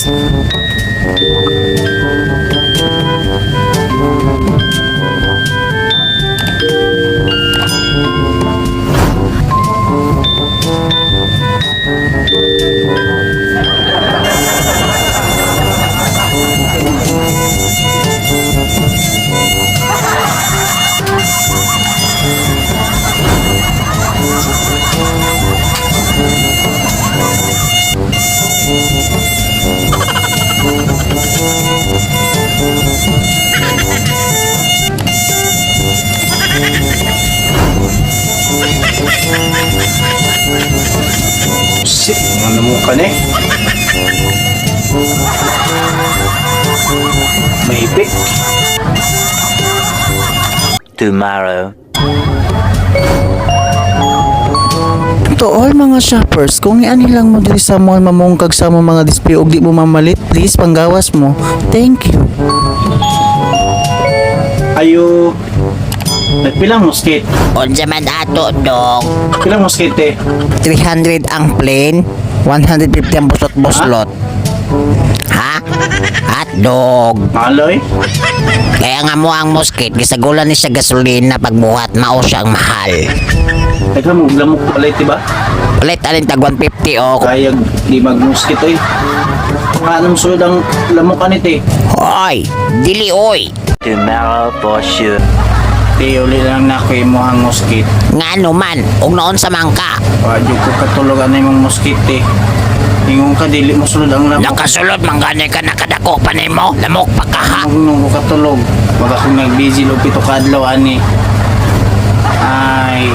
shoppers. Shit, ano mo ka na eh? Mahipik. Tomorrow. To all mga shoppers, kung iani lang mo diri sa mall mamungkag sa mo mga display ug di mo mamalit, please panggawas mo. Thank you. Ayo. Nagpilang mo skate? Unsa man ato dong? Pilang mo skate eh? 300 ang plain, 150 ang busot-buslot. Ha? Hotdog. Maloy? Kaya nga mo ang mosquito, gisagulan ni siya gasolina pagbuhat, mao siya ang mahal. Teka mo, lamok palit diba? Ulit alin tag 150 o. Kaya di mag-mosquito eh. Paano mo sulod ang lamok ka nito eh? Hoy, dili oy. Tomorrow for sure. Di uli lang na ako yung muhang mosquito. Ngano man, ug noon sa mangka. Wadyo ko katulugan na yung mosquito eh. Ingon ka, dili mo sulod ang lamok. Nakasulod manggani ka nakadako pa nimo, lamok pa ka ha. Nung ko katulog. Wag akong nag-busy lo pito kadlaw ani. Ay.